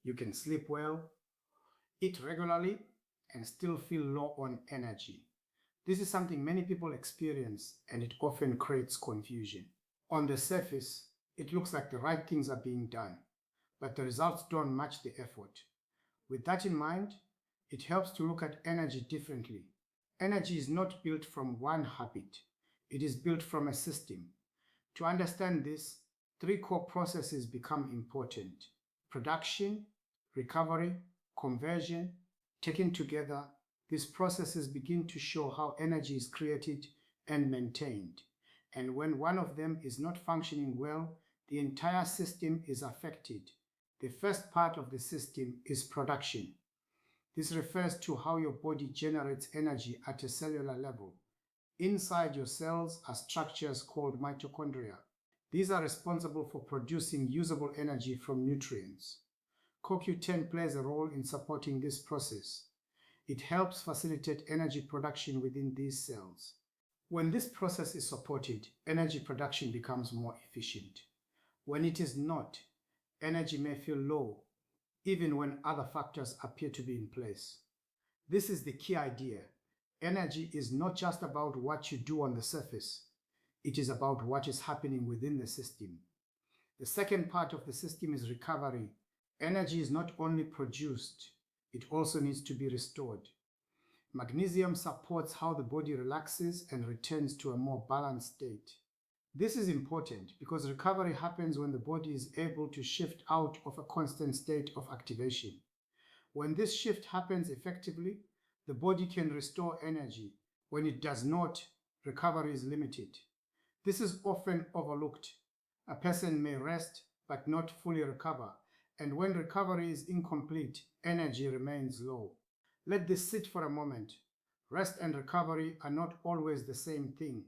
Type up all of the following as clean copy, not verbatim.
You can sleep well, eat regularly, and still feel low on energy. This is something many people experience, and it often creates confusion. On the surface, it looks like the right things are being done, but the results don't match the effort. With that in mind, it helps to look at energy differently. Energy is not built from one habit, it is built from a system. To understand this, three core processes become important: production, recovery, conversion. Taken together, these processes begin to show how energy is created and maintained. And when one of them is not functioning well, the entire system is affected. The first part of the system is production. This refers to how your body generates energy at a cellular level. Inside your cells are structures called mitochondria. These are responsible for producing usable energy from nutrients. CoQ10 plays a role in supporting this process. It helps facilitate energy production within these cells. When this process is supported, energy production becomes more efficient. When it is not, energy may feel low, even when other factors appear to be in place. This is the key idea. Energy is not just about what you do on the surface. It is about what is happening within the system. The second part of the system is recovery. Energy is not only produced, it also needs to be restored. Magnesium supports how the body relaxes and returns to a more balanced state. This is important because recovery happens when the body is able to shift out of a constant state of activation. When this shift happens effectively, the body can restore energy. When it does not, recovery is limited. This is often overlooked. A person may rest but not fully recover, and when recovery is incomplete, energy remains low. Let this sit for a moment. Rest and recovery are not always the same thing.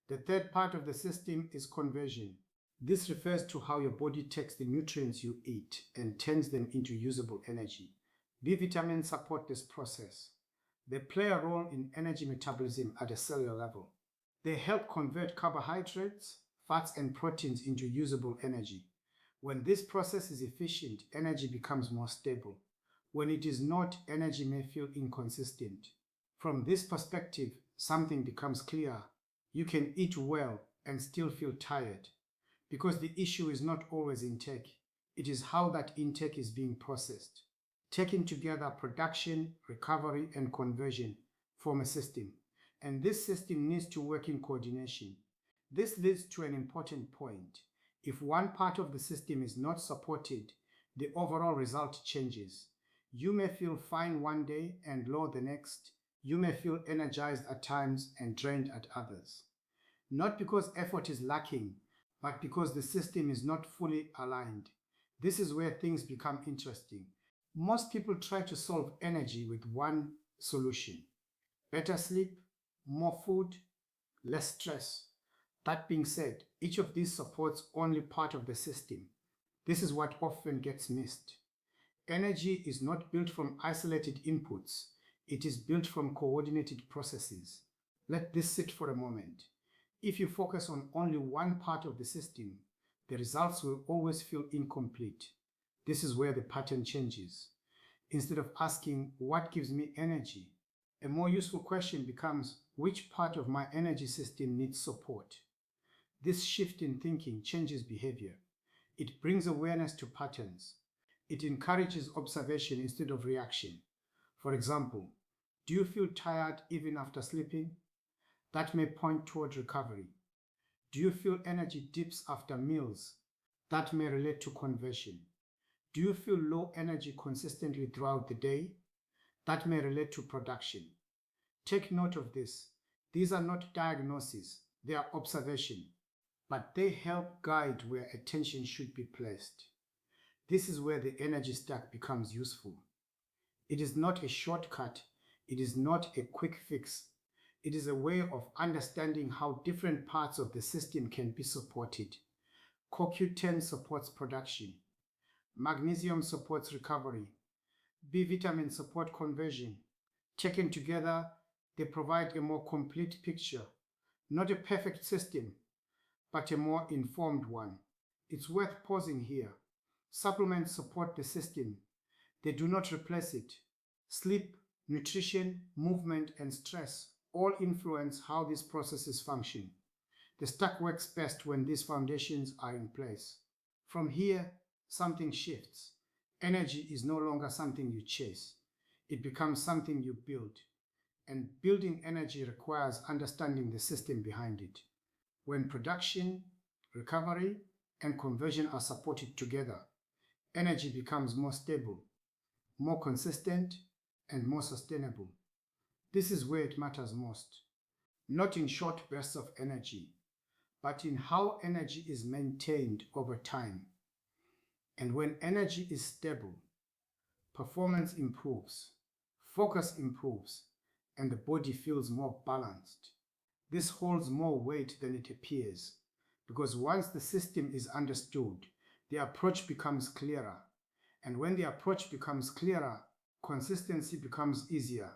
The third part of the system is conversion. This refers to how your body takes the nutrients you eat and turns them into usable energy. B vitamins support this process. They play a role in energy metabolism at a cellular level. They help convert carbohydrates, fats, and proteins into usable energy. When this process is efficient, energy becomes more stable. When it is not, energy may feel inconsistent. From this perspective, something becomes clear. You can eat well and still feel tired, because the issue is not always intake. It is how that intake is being processed. Taken together, production, recovery, and conversion form a system, and this system needs to work in coordination. This leads to an important point. If one part of the system is not supported, the overall result changes. You may feel fine one day and low the next. You may feel energized at times and drained at others. Not because effort is lacking, but because the system is not fully aligned. This is where things become interesting. Most people try to solve energy with one solution: better sleep, more food, less stress. That being said, each of these supports only part of the system. This is what often gets missed. Energy is not built from isolated inputs. It is built from coordinated processes. Let this sit for a moment. If you focus on only one part of the system, the results will always feel incomplete. This is where the pattern changes. Instead of asking, what gives me energy? A more useful question becomes, which part of my energy system needs support? This shift in thinking changes behavior. It brings awareness to patterns. It encourages observation instead of reaction. For example, do you feel tired even after sleeping? That may point toward recovery. Do you feel energy dips after meals? That may relate to conversion. Do you feel low energy consistently throughout the day? That may relate to production. Take note of this. These are not diagnoses, they are observation, but they help guide where attention should be placed. This is where the energy stack becomes useful. It is not a shortcut, it is not a quick fix. It is a way of understanding how different parts of the system can be supported. CoQ10 supports production. Magnesium supports recovery. B vitamins support conversion. Taken together, they provide a more complete picture. Not a perfect system, but a more informed one. It's worth pausing here. Supplements support the system, They do not replace it. Sleep, nutrition, movement, and stress all influence how these processes function. The stack works best when these foundations are in place. From here, something shifts. Energy is no longer something you chase. It becomes something you build. And building energy requires understanding the system behind it. When production, recovery, and conversion are supported together, energy becomes more stable, more consistent, and more sustainable. This is where it matters most. Not in short bursts of energy, but in how energy is maintained over time. And when energy is stable, performance improves, focus improves, and the body feels more balanced. This holds more weight than it appears, because once the system is understood, the approach becomes clearer. And when the approach becomes clearer, consistency becomes easier,